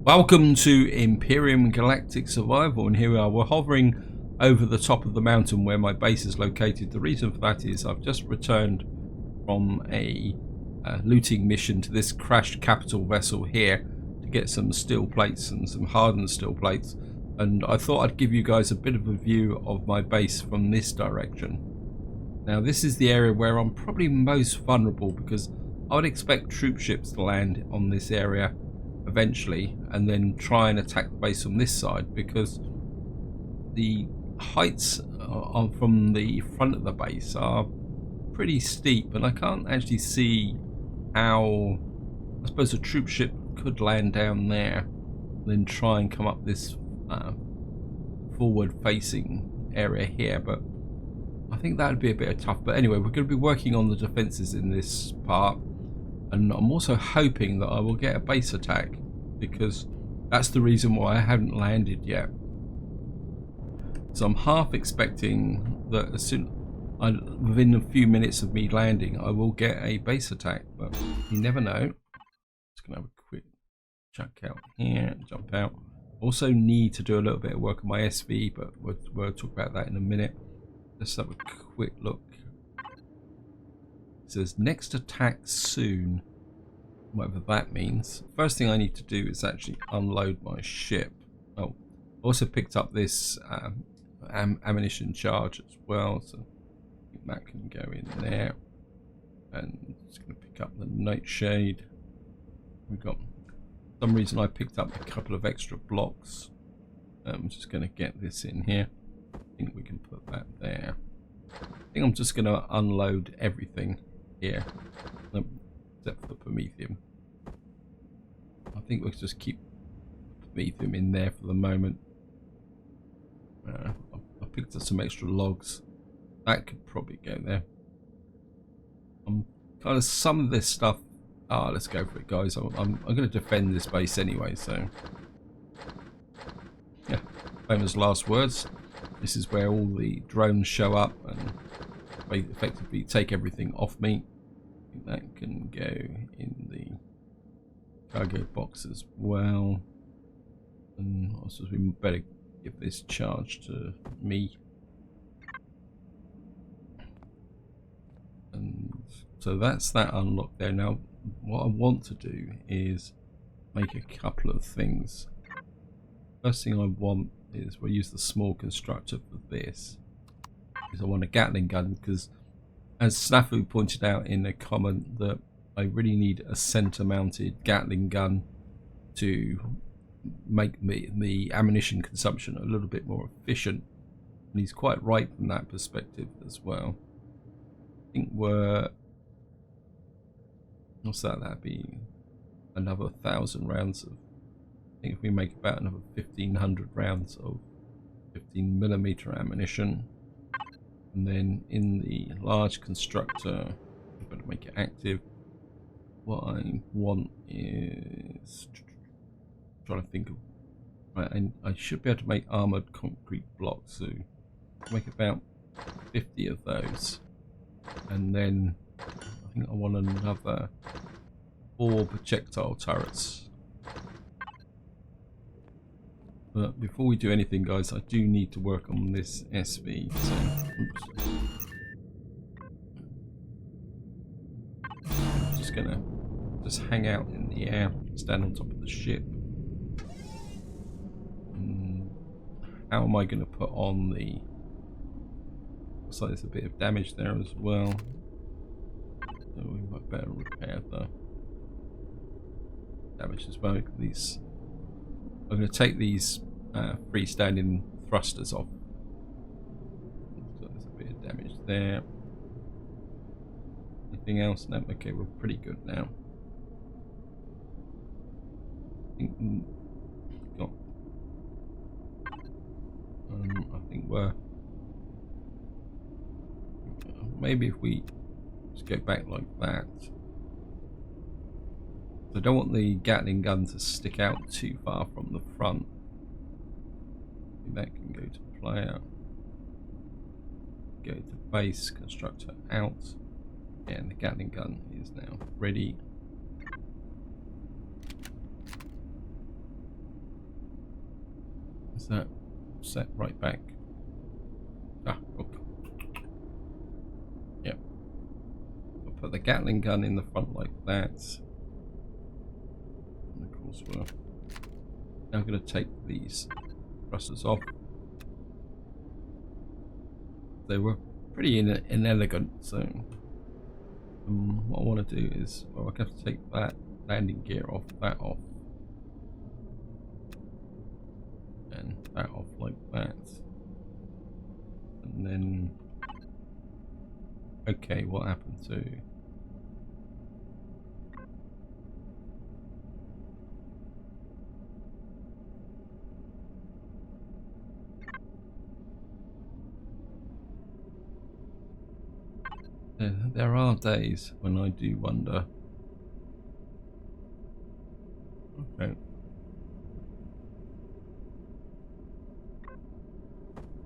Welcome to Empyrion Galactic Survival, and here we are. We're hovering over the top of the mountain where my base is located. The reason for that is I've just returned from a looting mission to this crashed capital vessel here to get some steel plates and some hardened steel plates, and I thought I'd give you guys a bit of a view of my base from this direction. Now this is the area where I'm probably most vulnerable, because I would expect troop ships to land on this area eventually and then try and attack the base from this side, because the heights from the front of the base are pretty steep and I can't actually see how, I suppose, a troop ship could land down there and then try and come up this forward facing area here, but I think that would be a bit tough. But anyway, we're going to be working on the defenses in this part, and I'm also hoping that I will get a base attack, because that's the reason why I haven't landed yet. So I'm half expecting that within a few minutes of me landing, I will get a base attack, but you never know. Just gonna have a quick check out here, jump out. Also need to do a little bit of work on my SV, but we'll talk about that in a minute. Let's have a quick look. It says next attack soon, whatever that means. First thing I need to do is actually unload my ship. Oh, also picked up this ammunition charge as well, so I think that can go in there. And just going to pick up the nightshade. We've got, for some reason I picked up a couple of extra blocks. I'm just going to get this in here. I think we can put that there. I think I'm just going to unload everything here, except for the Promethium. I think we'll just keep Promethium in there for the moment. I picked up some extra logs. That could probably go there. I'm kind of some of this stuff. Let's go for it, guys. I'm going to defend this base anyway, so yeah. Famous last words. This is where all the drones show up and effectively take everything off me. I think that can go in the cargo box as well. And also we better give this charge to me. And so that's that unlocked there. Now what I want to do is make a couple of things. First thing I want is we'll use the small constructor for this, because I want a Gatling gun, because as Snafu pointed out in a comment that I really need a center mounted Gatling gun to make the ammunition consumption a little bit more efficient, and he's quite right from that perspective as well. I think we're, what's that, that'd be another 1,000 rounds of, I think if we make about another 1,500 rounds of 15mm ammunition, and then in the large constructor, I better make it active. What I want is, trying to think of, right, I should be able to make armored concrete blocks, so I'll make about 50 of those, and then I think I want another 4 projectile turrets. But before we do anything, guys, I do need to work on this SV. So, oops. I'm just gonna hang out in the air, stand on top of the ship. How am I going to put on the? Looks like there's a bit of damage there as well. So we might better repair the damage as well. These, I'm going to take these freestanding thrusters off. So there's a bit of damage there. Anything else? No. Okay, we're pretty good now. I think we're, maybe if we just go back like that. I don't want the Gatling gun to stick out too far from the front. That can go to player. Go to base, constructor out. And the Gatling gun is now ready. Is that set right back? Ah, okay. Yep. I'll put the Gatling gun in the front like that. And of course we're now going to take these thrusters off. They were pretty inelegant, so what I want to do is, well, I have to take that landing gear off, that off, and that off like that, and then okay, what happened to there are days when I do wonder. Okay.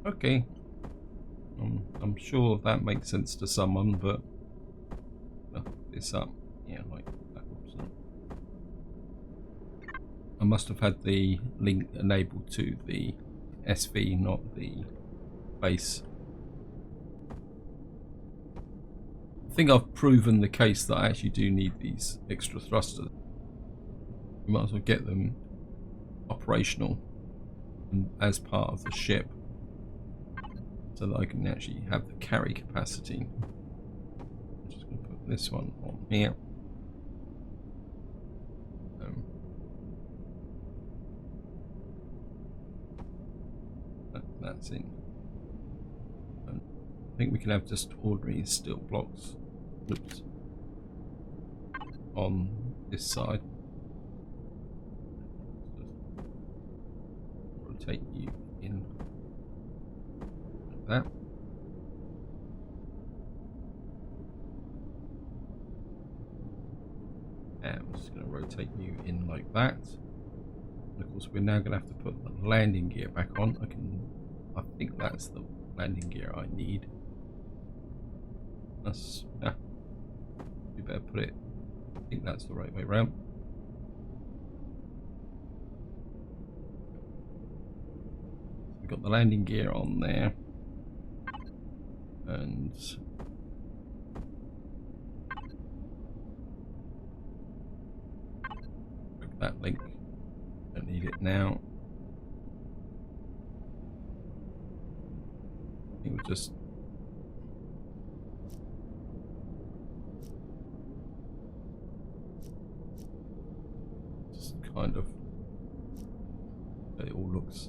Okay. I'm sure that makes sense to someone, but this up, yeah, like that. I must have had the link enabled to the SV, not the base. I think I've proven the case that I actually do need these extra thrusters. You might as well get them operational as part of the ship so that I can actually have the carry capacity. I'm just going to put this one on here. That's in. I think we can have just ordinary steel blocks. Oops. On this side. Rotate you in like that. And I'm just going to rotate you in like that. And of course we're now going to have to put the landing gear back on. I think that's the landing gear I need. That's, we better put it, I think that's the right way around. We've got the landing gear on there, and break that link, don't need it now. I think we'll just kind of, it all looks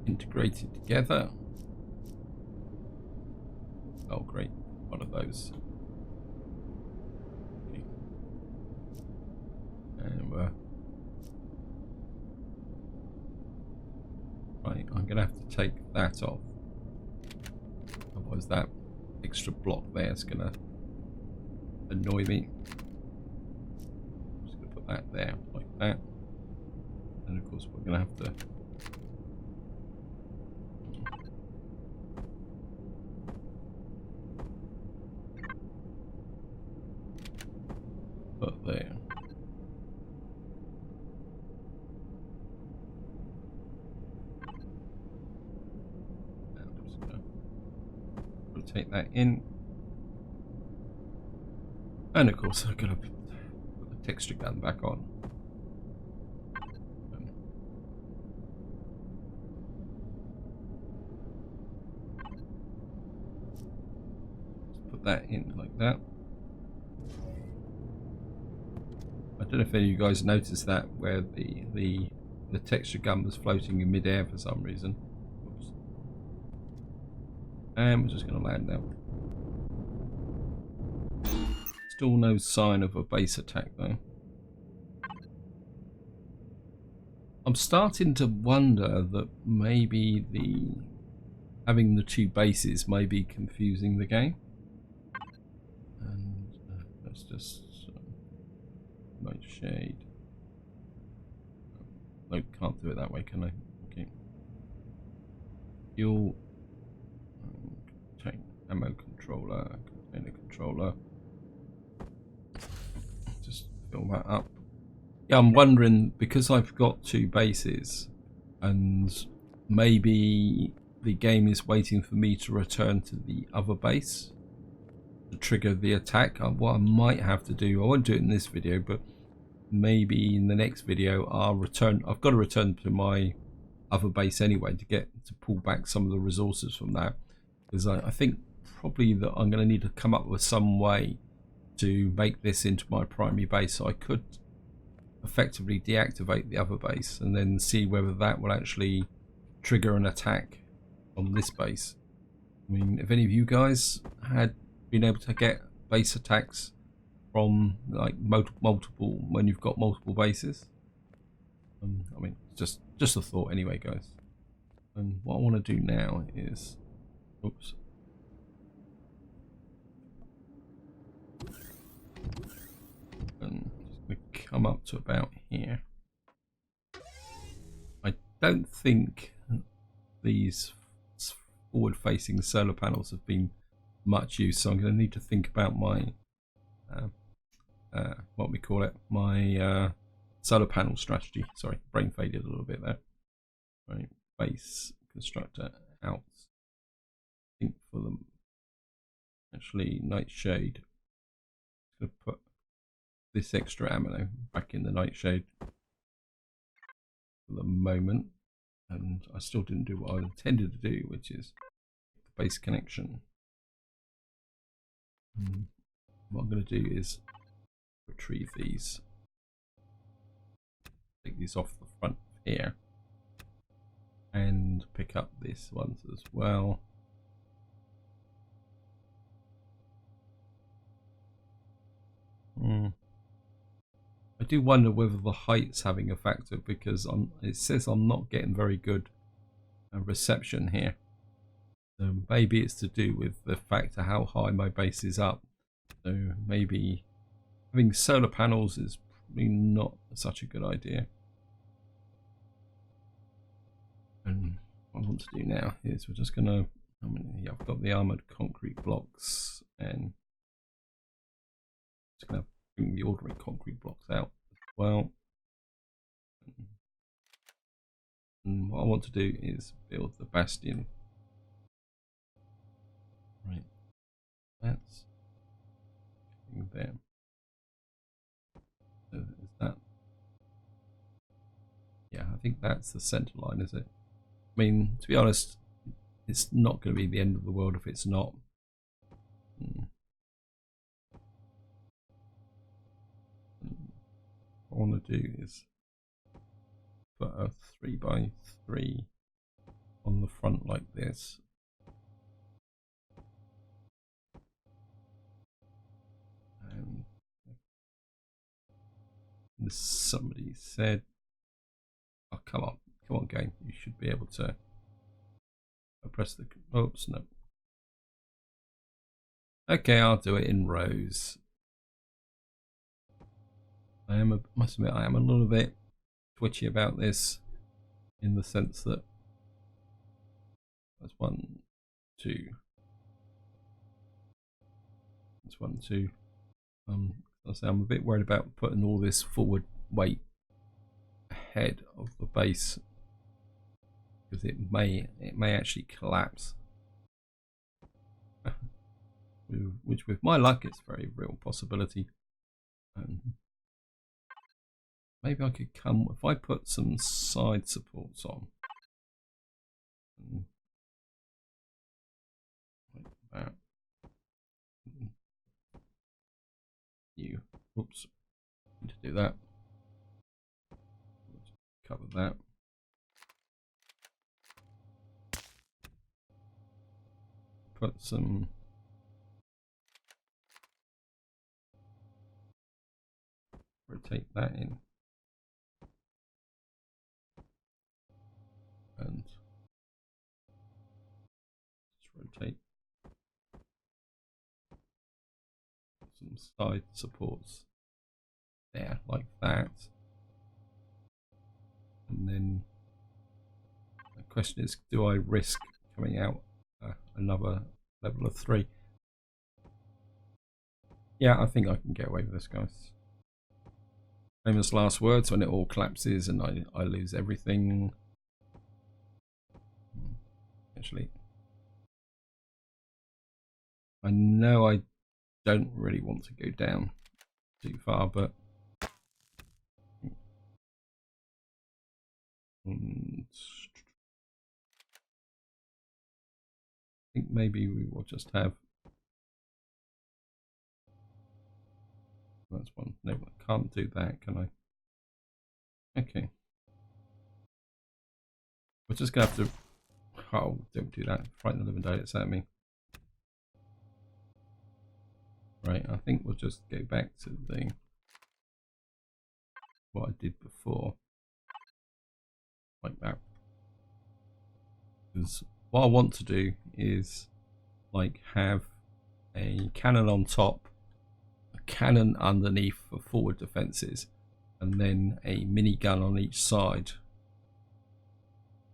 integrated together. Oh great, one of those. Okay. And right, I'm gonna have to take that off, otherwise that extra block there is gonna annoy me. That there, like that, and of course we're going to have to put there. And I'm just going to rotate that in, and of course I'm going to texture gun back on. Just put that in like that. I don't know if any of you guys noticed that where the texture gun was floating in midair for some reason. Oops. And we're just going to land now. Still no sign of a base attack though. I'm starting to wonder that maybe having the two bases may be confusing the game. And let's just light shade. No, can't do it that way, can I? Okay. Fuel, ammo controller, container controller. Just fill that up. Yeah, I'm wondering, because I've got two bases, and maybe the game is waiting for me to return to the other base to trigger the attack. What I might have to do, I won't do it in this video, but maybe in the next video I've got to return to my other base anyway to pull back some of the resources from that, because I think probably that I'm going to need to come up with some way to make this into my primary base, so I could effectively deactivate the other base and then see whether that will actually trigger an attack on this base. I mean, if any of you guys had been able to get base attacks from like multiple when you've got multiple bases, I mean, just a thought anyway, guys. And what I want to do now is, oops, and just going to come up to about here. I don't think these forward-facing solar panels have been much use, so I'm going to need to think about my what we call it, my solar panel strategy. Sorry, brain faded a little bit there. Right, base constructor out. I think for them, actually, nightshade. I'm going to put this extra ammo back in the nightshade for the moment, and I still didn't do what I intended to do, which is the base connection. What I'm going to do is retrieve these, take these off the front here, and pick up this ones as well. I do wonder whether the height's having a factor, because it says I'm not getting very good reception here. So maybe it's to do with the fact of how high my base is up. So maybe having solar panels is probably not such a good idea. And what I want to do now is we're just going to, I've got the armored concrete blocks, and just going to bring the ordinary concrete blocks out as well. And what I want to do is build the bastion. Right, that's there. So is that? Yeah, I think that's the center line, is it? I mean, to be honest, it's not going to be the end of the world if it's not. What I want to do is put a 3x3 on the front like this. And somebody said, oh, come on game, you should be able to press the, oops, no. Okay, I'll do it in rows. Must admit, I am a little bit twitchy about this, in the sense that that's 1, 2. That's 1, 2. I'm a bit worried about putting all this forward weight ahead of the base, because it may actually collapse. Which, with my luck, is a very real possibility. Maybe I could come, if I put some side supports on, like that. Oops, need to do that. Let's cover that. Put some rotate that in, and just rotate some side supports there like that. And then the question is, do I risk coming out another level of 3? Yeah, I think I can get away with this, guys. Famous last words: when it all collapses and I lose everything, actually. I know I don't really want to go down too far, but I think maybe we will just have that's one. No, I can't do that, can I? Okay. We're just gonna have to. Oh, don't do that. Frighten the living daylights at me. Right, I think we'll just go back to the what I did before. Like that. Because what I want to do is like have a cannon on top, a cannon underneath for forward defenses, and then a minigun on each side.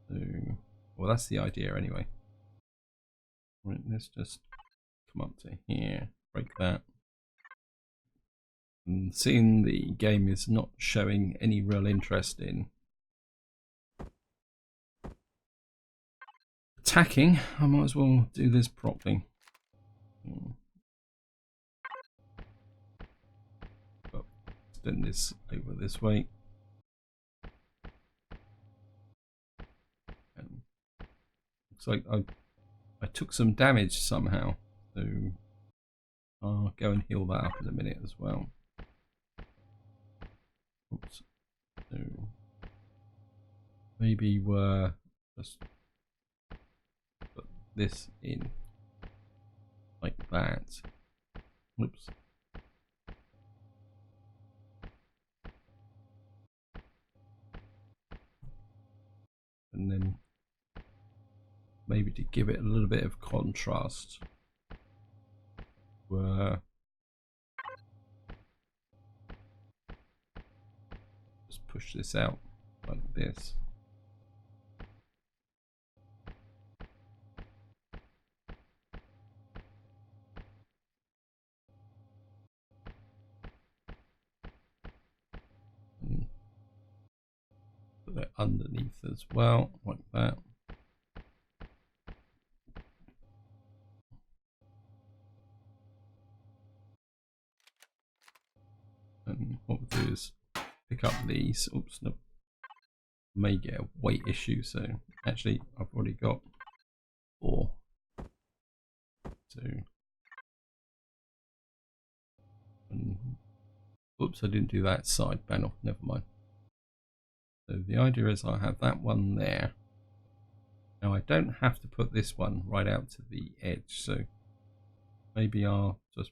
So, well, that's the idea anyway. Right, let's just come up to here, break that. And seeing the game is not showing any real interest in attacking, I might as well do this properly. But extend this over this way. And looks like I took some damage somehow, so I'll go and heal that up in a minute as well. Oops. So maybe we're just put this in like that. Oops. And then maybe to give it a little bit of contrast, we're just push this out like this. And put it underneath as well, like that. And what we'll do is pick up these. Oops, no. May get a weight issue, so actually I've already got 4. So, and, oops, I didn't do that side panel. Never mind. So the idea is I have that one there. Now I don't have to put this one right out to the edge, so maybe I'll just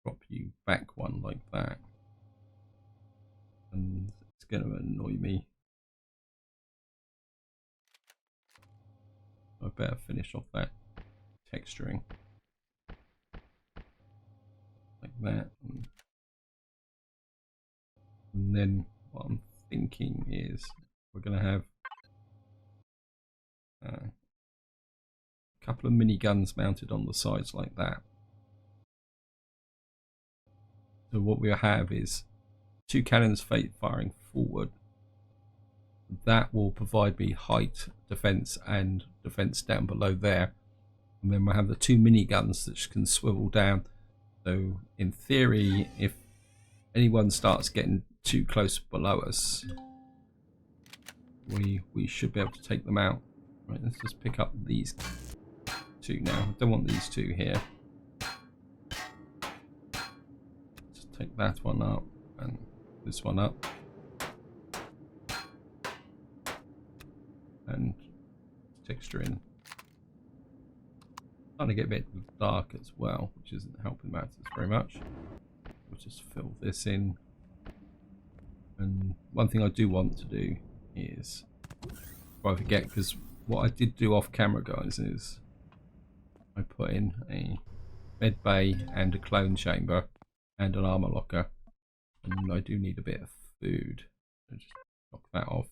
drop you back one like that. And it's going to annoy me. I better finish off that texturing like that. And then what I'm thinking is we're going to have a couple of miniguns mounted on the sides like that. So what we'll have is 2 cannons firing forward. That will provide me height, defense, and defense down below there. And then we'll have the 2 miniguns that can swivel down. So in theory, if anyone starts getting too close below us, we should be able to take them out. Right, let's just pick up these 2 now. I don't want these 2 here. Let's take that one up and this one up. And texture in. Starting to get a bit dark as well, which isn't helping matters very much. We'll just fill this in. And one thing I do want to do is, before I forget, because what I did do off camera, guys, is I put in a med bay and a clone chamber and an armor locker, and I do need a bit of food. So just knock that off.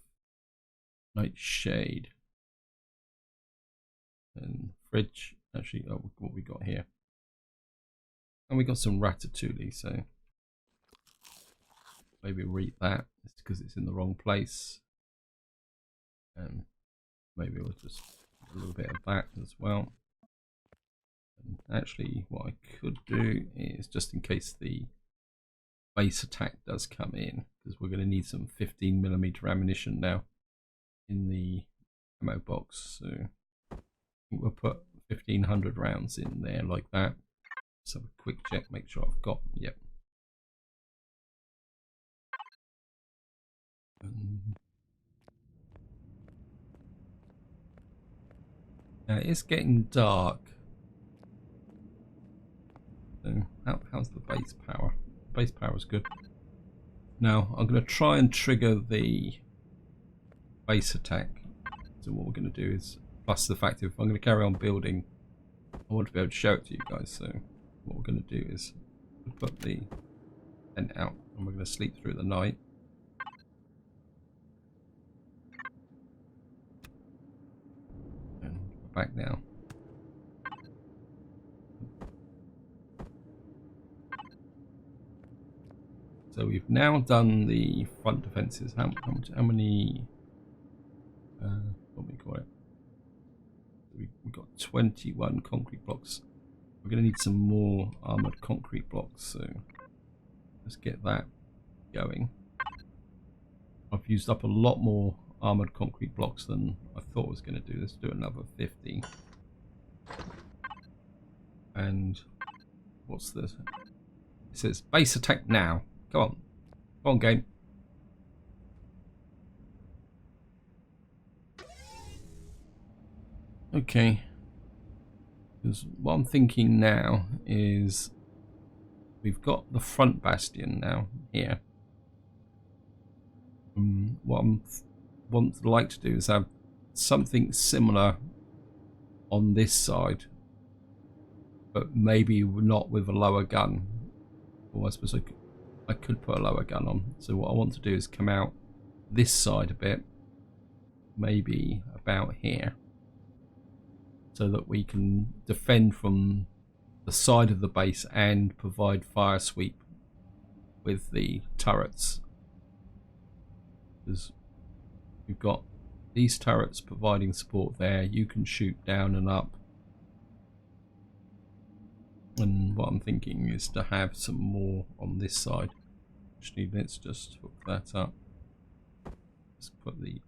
Nightshade and fridge. Actually, oh, what we got here, and we got some ratatouille, so maybe we'll eat that. It's because it's in the wrong place, and maybe we'll just little bit of that as well. And actually, what I could do is, just in case the base attack does come in, because we're going to need some 15mm ammunition now in the ammo box. So I think we'll put 1500 rounds in there like that. So a quick check, make sure I've got, yep. Now it's getting dark. So how's the base power? Base power is good. Now I'm going to try and trigger the base attack. So what we're going to do is, plus the fact if I'm going to carry on building, I want to be able to show it to you guys. So what we're going to do is put the tent out and we're going to sleep through the night. And we're back now. So we've now done the front defences. How many? What do we call it? We've got 21 concrete blocks. We're going to need some more armoured concrete blocks. So let's get that going. I've used up a lot more armoured concrete blocks than I thought I was going to do. Let's do another 50. And what's this? It says base attack now. Come on. Come on, game. Okay. Because what I'm thinking now is we've got the front bastion now here. What I'd like to do is have something similar on this side, but maybe not with a lower gun. Or I suppose I could put a lower gun on. So what I want to do is come out this side a bit, maybe about here, so that we can defend from the side of the base and provide fire sweep with the turrets. Because we've got these turrets providing support there. You can shoot down and up. And what I'm thinking is to have some more on this side. Actually, let's just hook that up. Let's put the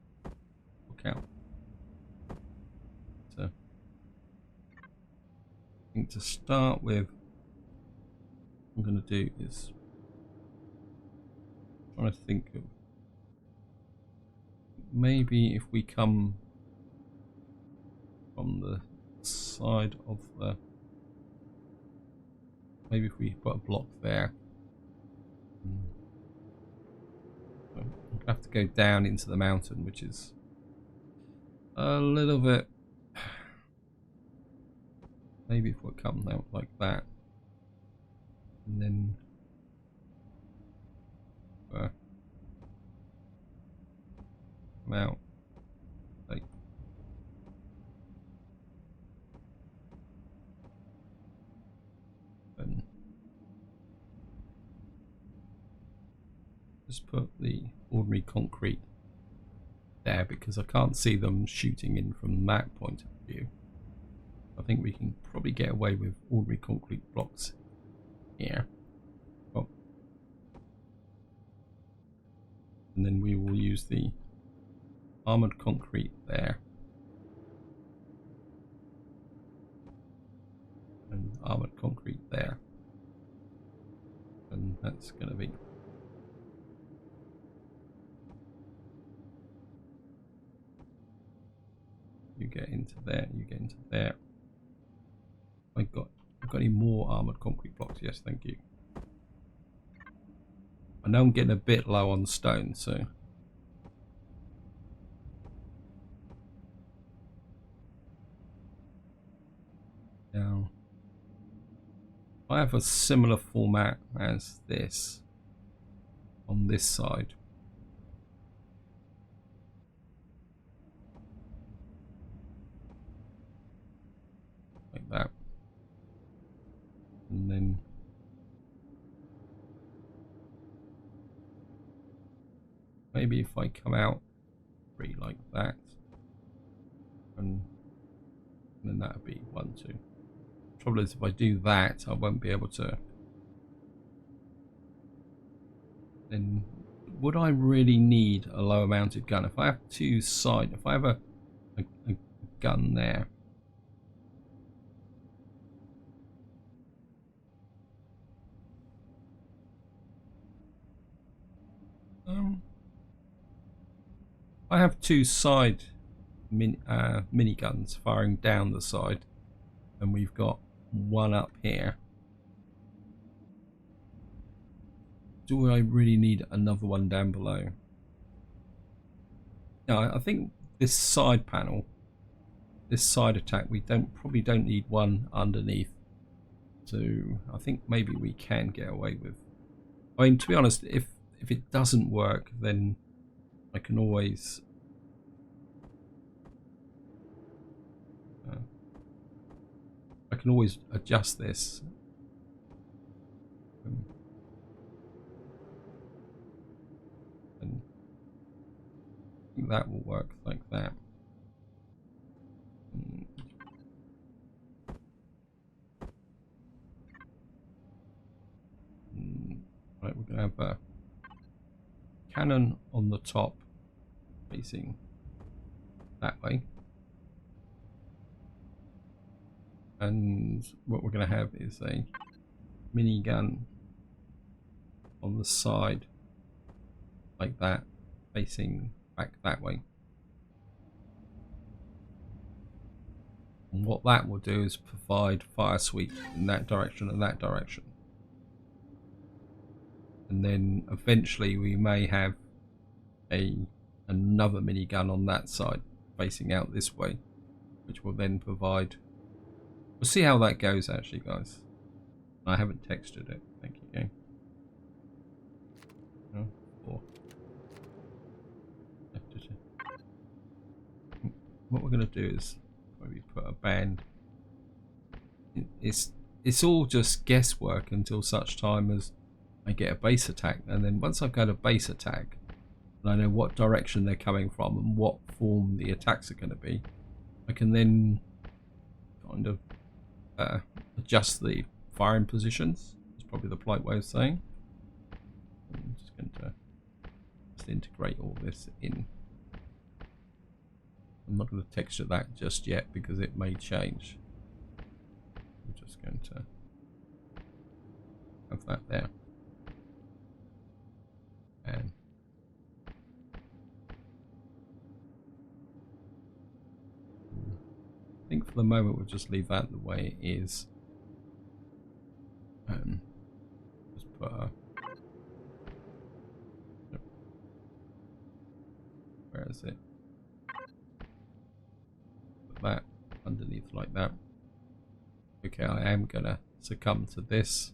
hook out. So I think to start with, what I'm going to do is trying to think of maybe if we come from the side of the, maybe if we put a block there. We'll have to go down into the mountain, which is a little bit, maybe if we come out like that, and then come out like and just put the ordinary concrete there, because I can't see them shooting in from that point of view. I think we can probably get away with ordinary concrete blocks here. Oh. And then we will use the armoured concrete there. And armoured concrete there. And that's going to be... You get into there, you get into there. I've got any more armoured concrete blocks? Yes, thank you. I know I'm getting a bit low on stone, so... Now, I have a similar format as this on this side. Like that. And then maybe if I come out free like that and And then that would be 1, 2. Trouble is, if I do that, I won't be able to. Then, would I really need a lower mounted gun? If I have two side, if I have a gun there. I have two side mini guns firing down the side, and we've got one up here. Do I really need another one down below? No, I think this side panel, this side attack, we probably don't need one underneath. So I think maybe we can get away with. I mean, to be honest, if it doesn't work, then I can always adjust this. And I think that will work like that. Right, we're going to have a cannon on the top facing that way. And what we're going to have is a minigun on the side like that, facing back that way. And what that will do is provide fire sweep in that direction and that direction. And then eventually we may have another minigun on that side facing out this way, which will then provide. We'll see how that goes, actually, guys. I haven't textured it. Thank you, game. No, 4. What we're going to do is maybe put a band. It's all just guesswork until such time as I get a base attack, and then once I've got a base attack and I know what direction they're coming from and what form the attacks are going to be, I can then kind of adjust the firing positions. That's probably the polite way of saying. I'm just going to integrate all this in. I'm not going to texture that just yet because it may change. I'm just going to have that there. And I think for the moment we'll just leave that the way it is. Just put a, where is it? Put that underneath like that. Okay, I am gonna succumb to this.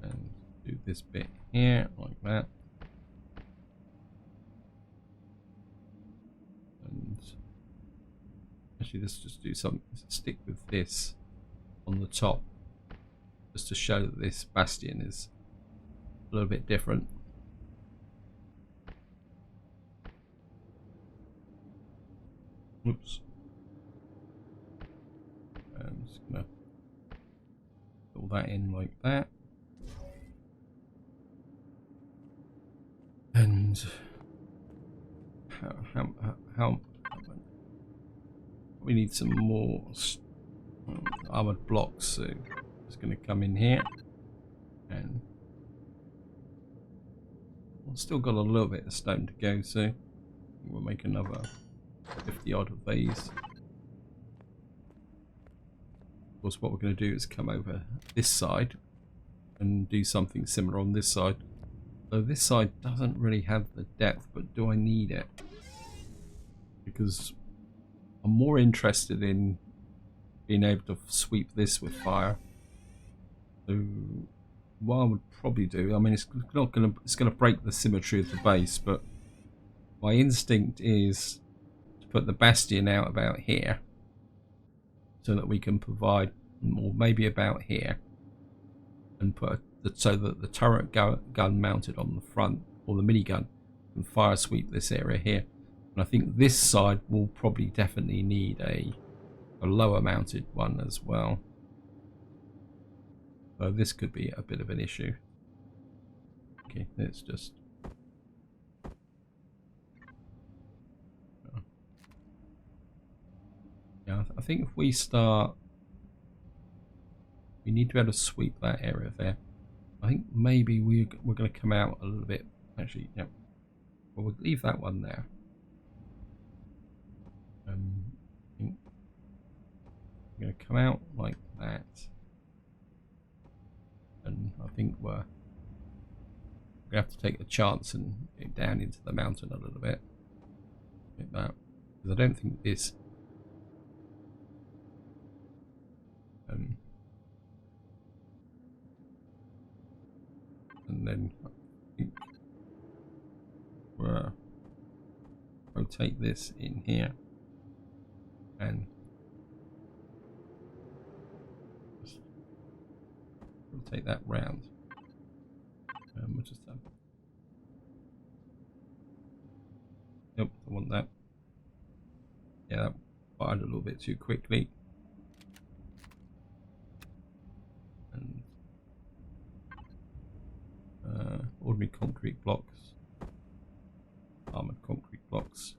And do this bit here like that. Actually, let's just do something. Stick with this on the top, just to show that this bastion is a little bit different. Oops. I'm just gonna fill that in like that, and how we need some more armored blocks, so it's going to come in here, and we've still got a little bit of stone to go, so we'll make another 50 odd of these. Of course, what we're going to do is come over this side and do something similar on this side. So this side doesn't really have the depth, but do I need it? Because I'm more interested in being able to sweep this with fire. So what I would probably do, I mean, it's gonna break the symmetry of the base, but my instinct is to put the bastion out about here, so that we can provide, or maybe about here, and put so that the turret gun mounted on the front or the minigun can fire sweep this area here. And I think this side will probably definitely need a lower mounted one as well. So this could be a bit of an issue. Okay, let's just... Yeah, I think if we start... We need to be able to sweep that area there. I think maybe we're going to come out a little bit. Actually, yeah. Well, we'll leave that one there. I think we're going to come out like that. And I think we're going to have to take a chance and get down into the mountain a little bit. Like that. Because I don't think this... and then I think we'll rotate this in here and just rotate that round. We'll just nope, I want that. Yeah, that fired a little bit too quickly. And ordinary concrete blocks, armored concrete blocks.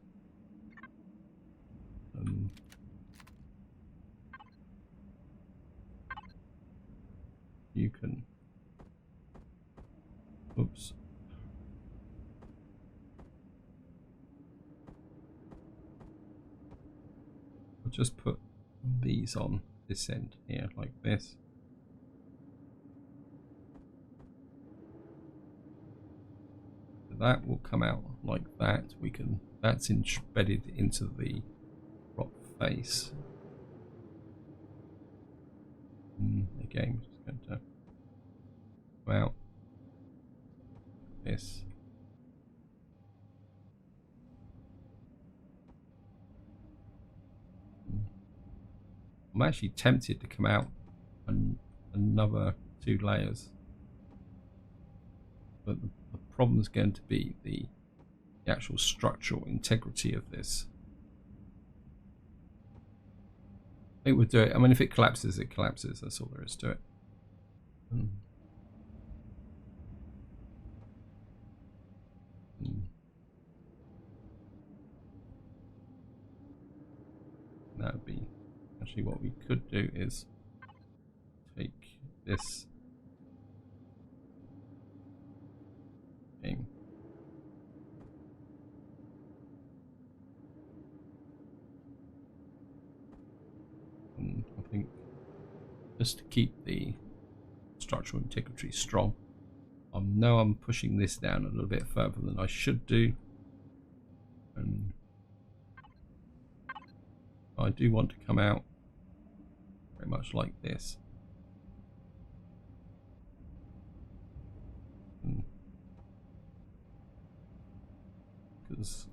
You can, oops. I'll just put these on this end here like this. That will come out like that. We can, that's embedded into the rock face. Again, just going to come out like this. I'm actually tempted to come out another 2 layers, but the problem is going to be the actual structural integrity of this. I think we'll do it. I mean, if it collapses, it collapses. That's all there is to it. That would be actually what we could do is take this. And I think just to keep the structural integrity strong, I know I'm pushing this down a little bit further than I should do, and I do want to come out very much like this. Because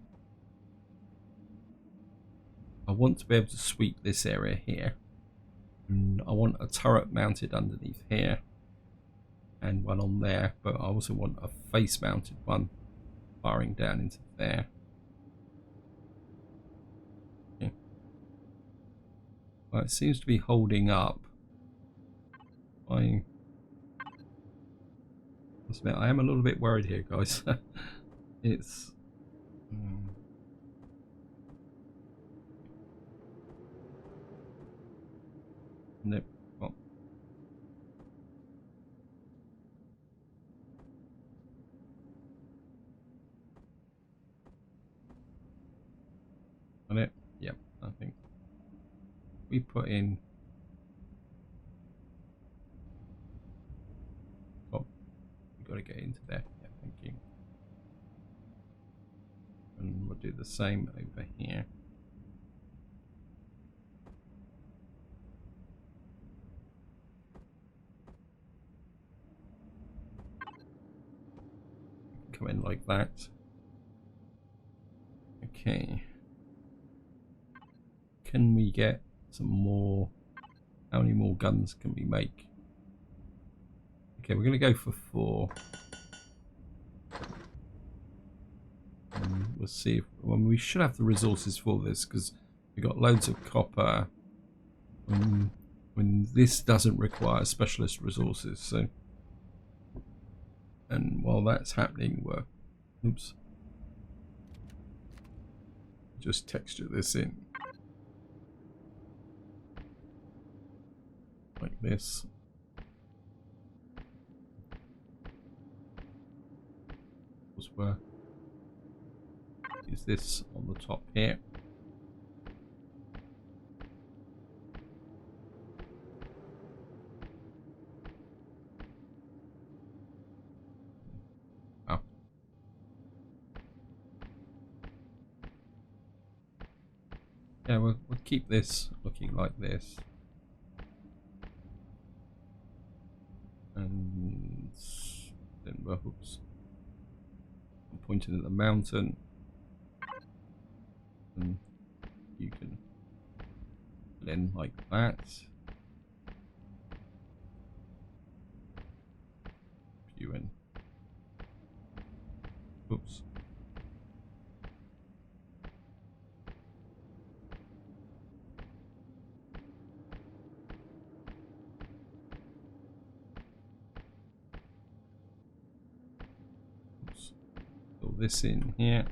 I want to be able to sweep this area here, and I want a turret mounted underneath here and one on there, but I also want a face mounted one firing down into there. Okay. Well, it seems to be holding up. I must admit, I am a little bit worried here, guys. It's nope. Oh. On it? Yep, I think we put in. Oh, we got to get into there. Yeah, thank you. And we'll do the same over here. Come in like that. Okay. Can we get some more? How many more guns can we make? Okay, we're going to go for 4. we'll see if, well, we should have the resources for this because we've got loads of copper. When this doesn't require specialist resources, so. And while that's happening, we're, oops, just texture this in like this. Where is this on the top here? Oh. Yeah, we'll keep this looking like this. And then we'll, oops, I'm pointing at the mountain. And you can blend like that. You in. Oops. Oops. Fill this in here.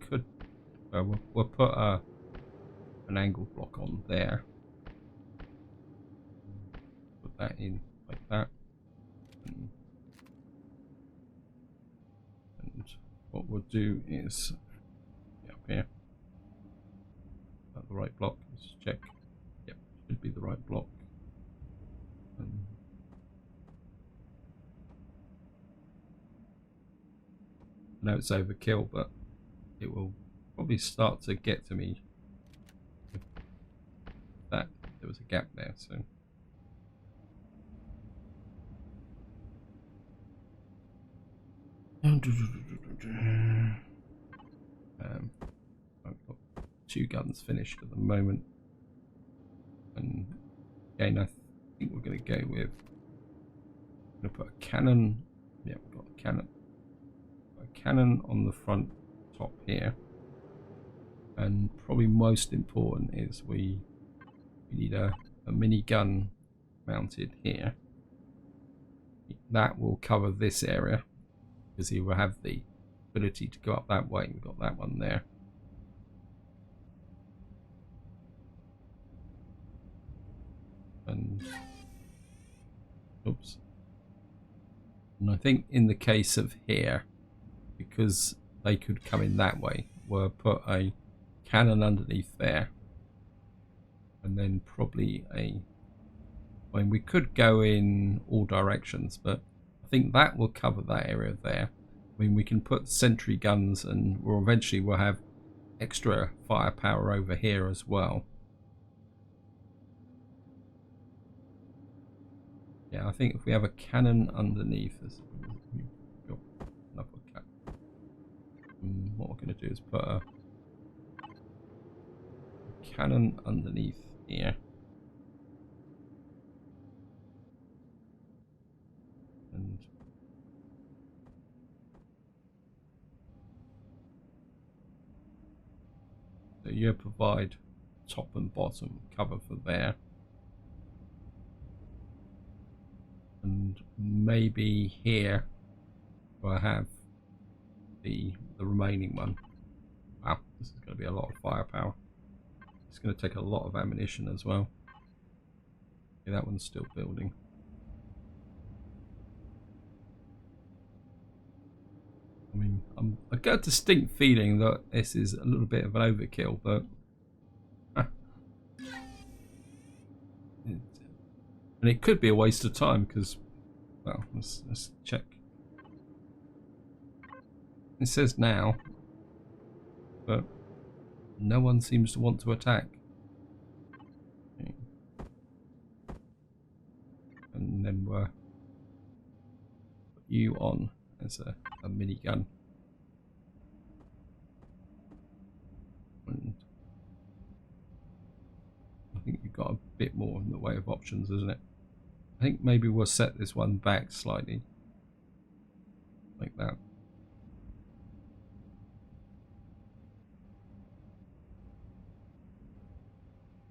Could we'll put an angle block on there. Put that in like that. And what we'll do is up here. Is that the right block? Let's check. Yep, should be the right block. I know it's overkill, but it will probably start to get to me if that there was a gap there. So I've got 2 guns finished at the moment, and again I think we're going to go with, I'm going to put a cannon. Yeah, we've got a cannon. Cannon on the front top here, and probably most important is we need a mini gun mounted here. That will cover this area because he will have the ability to go up that way. We've got that one there. And oops. And I think in the case of here, because they could come in that way, we'll put a cannon underneath there, and then probably I mean, we could go in all directions, but I think that will cover that area there. I mean, we can put sentry guns, and we'll eventually have extra firepower over here as well. Yeah, I think if we have a cannon underneath us, what we're going to do is put a cannon underneath here. And so you provide top and bottom cover for there. And maybe here we'll have the remaining one. Wow, this is going to be a lot of firepower. It's going to take a lot of ammunition as well. Okay, that one's still building. I mean, I get a distinct feeling that this is a little bit of an overkill, but and it could be a waste of time because, well, let's check. It says now, but no one seems to want to attack. Okay. And then we'll put you on as a minigun. And I think you've got a bit more in the way of options, isn't it? I think maybe we'll set this one back slightly. Like that.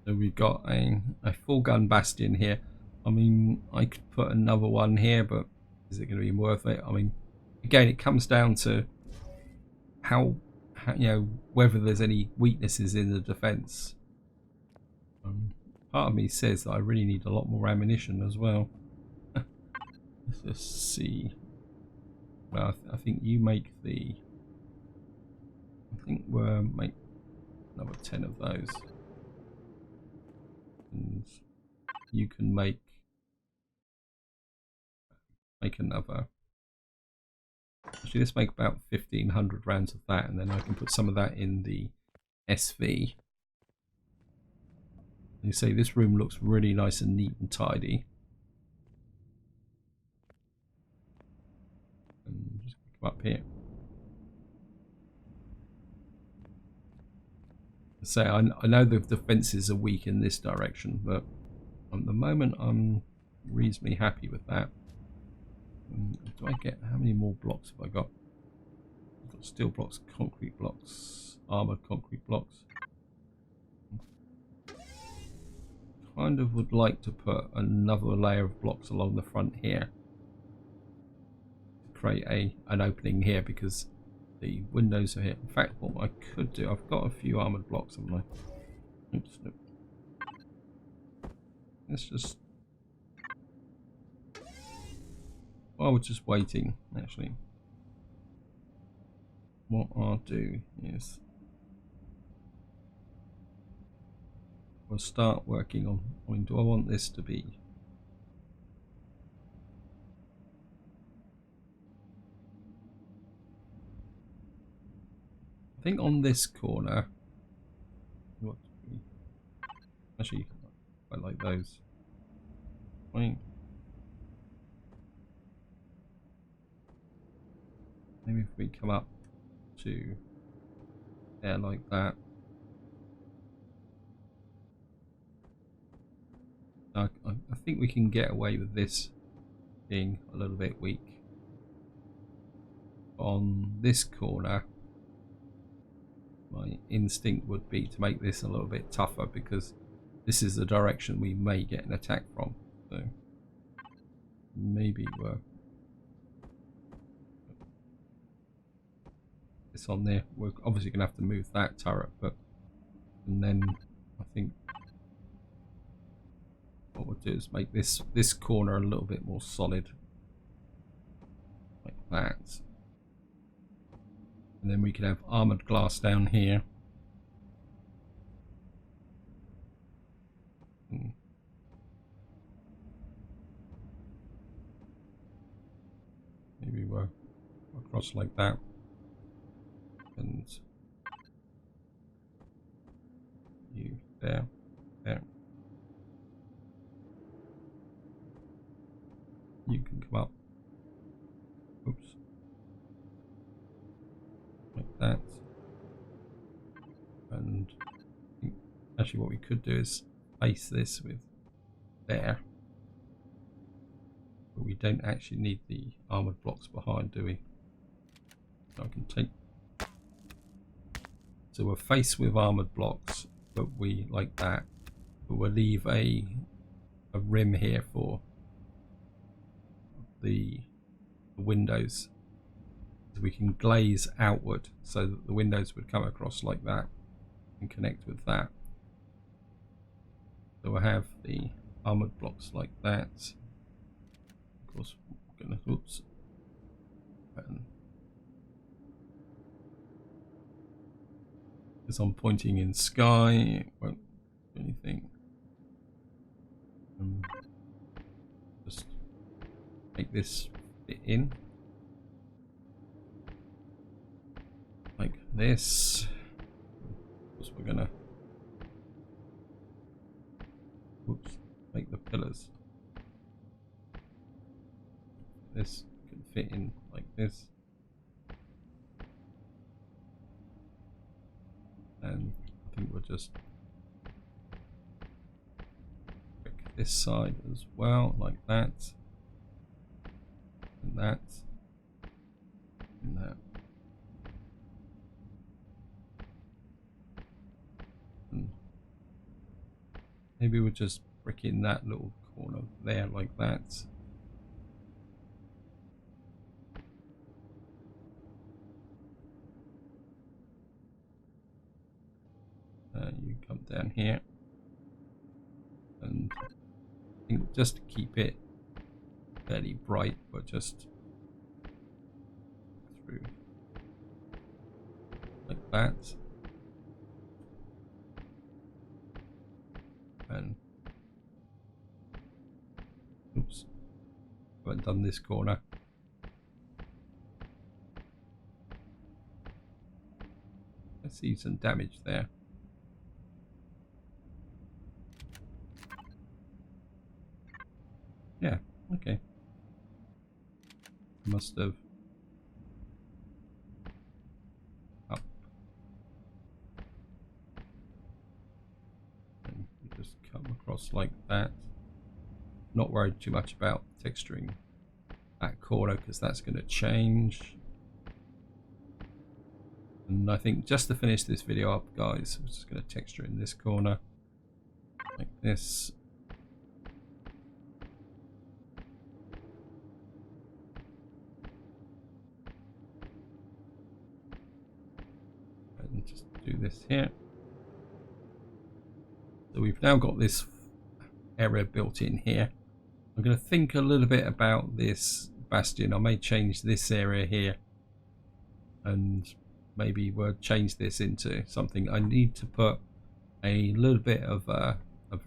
So we've got a full gun bastion here. I mean, I could put another one here, but is it going to be worth it? I mean, again, it comes down to how you know, whether there's any weaknesses in the defense. Part of me says that I really need a lot more ammunition as well. Let's just see. Well, I think you make the. I think we'll make another 10 of those. And you can make another. Actually, let's make about 1,500 rounds of that, and then I can put some of that in the SV. You see, this room looks really nice and neat and tidy. And just come up here. So I know the defences are weak in this direction, but at the moment I'm reasonably happy with that. Do I get, how many more blocks have I got? I've got steel blocks, concrete blocks, armoured concrete blocks. Kind of would like to put another layer of blocks along the front here. Create an opening here because the windows are here. In fact, what I could do, I've got a few armoured blocks, haven't I? Oops, no. Let's just... While we're just waiting, actually, what I'll do is we'll start working on, I mean, do I want this to be... I think on this corner, actually, I like those. Maybe if we come up to there like that. I think we can get away with this being a little bit weak. On this corner, my instinct would be to make this a little bit tougher because this is the direction we may get an attack from. So maybe we're this on there. We're obviously going to have to move that turret, but and then I think what we'll do is make this corner a little bit more solid, like that. And then we can have armored glass down here. Maybe we're across like that. And you there, there. You can come up. Oops. Like that. And actually what we could do is face this with there. But we don't actually need the armoured blocks behind, do we? So I can take... So we're faced with armoured blocks, but we like that. But we'll leave a rim here for the windows. So we can glaze outward so that the windows would come across like that and connect with that. So we'll have the armoured blocks like that. Of course, we're gonna, oops. As I'm pointing in sky, it won't do anything. Just make this fit in like this. Of course, we're gonna make the pillars. This can fit in like this. And I think we'll just pick this side as well, like that, and that, and that. And maybe we'll just brick in that little corner there, like that. You come down here, and I think just to keep it fairly bright, but just through like that, and oops, haven't done this corner. I see some damage there. Yeah, okay. Must have up. And you just come across like that. Not worried too much about texturing that corner because that's going to change. And I think just to finish this video up, guys, I'm just going to texture in this corner like this. And just do this here. So we've now got this area built in here. I'm going to think a little bit about this bastion. I may change this area here, and maybe we'll change this into something. I need to put a little bit of a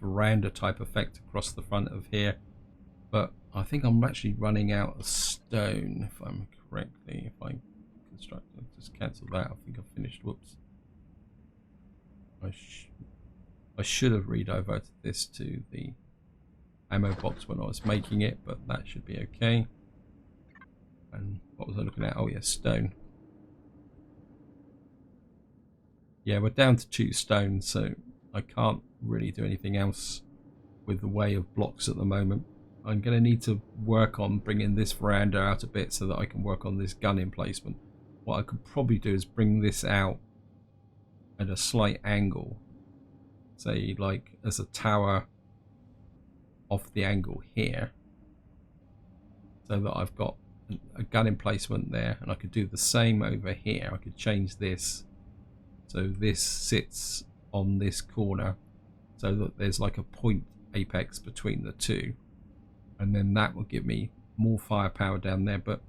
veranda type effect across the front of here, but I think I'm actually running out of stone, if I'm correctly. If I construct, I'll just cancel that. I think I've finished. Whoops. I should have re-diverted this to the ammo box when I was making it, but that should be okay. And what was I looking at? Oh yeah, stone. Yeah, we're down to 2 stone, so I can't really do anything else with the way of blocks at the moment. I'm going to need to work on bringing this veranda out a bit so that I can work on this gun emplacement. What I could probably do is bring this out at a slight angle, say like as a tower off the angle here, so that I've got a gun emplacement there, and I could do the same over here. I could change this so this sits on this corner so that there's like a point apex between the two, and then that will give me more firepower down there. But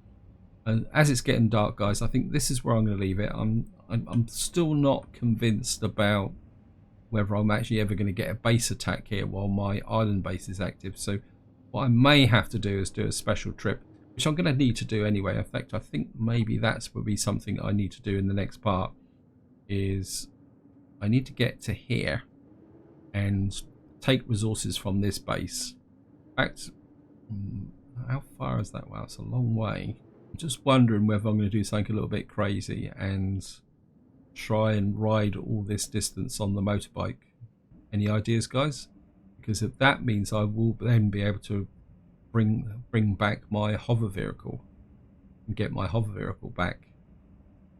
as it's getting dark, guys, I think this is where I'm going to leave it. I'm still not convinced about whether I'm actually ever going to get a base attack here while my island base is active. So what I may have to do is do a special trip, which I'm going to need to do anyway. In fact, I think maybe that's will be something I need to do in the next part. Is I need to get to here and take resources from this base. In fact, how far is that? Wow, it's a long way. I'm just wondering whether I'm going to do something a little bit crazy and try and ride all this distance on the motorbike. Any ideas, guys? Because if that means I will then be able to bring back my hover vehicle and get my hover vehicle back.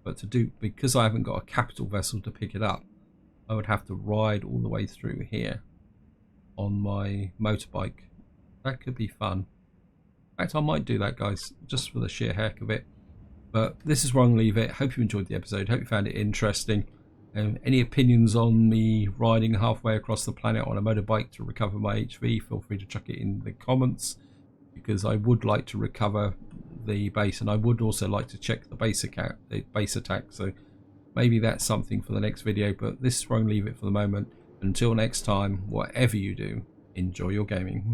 But to do, because I haven't got a capital vessel to pick it up, I would have to ride all the way through here on my motorbike. That could be fun. In fact, I might do that, guys, just for the sheer heck of it. But this is where I'm going to leave it. Hope you enjoyed the episode. Hope you found it interesting. Any opinions on me riding halfway across the planet on a motorbike to recover my HV, feel free to chuck it in the comments, because I would like to recover the base, and I would also like to check the base attack. So maybe that's something for the next video, but this is where I'm going to leave it for the moment. Until next time, whatever you do, enjoy your gaming.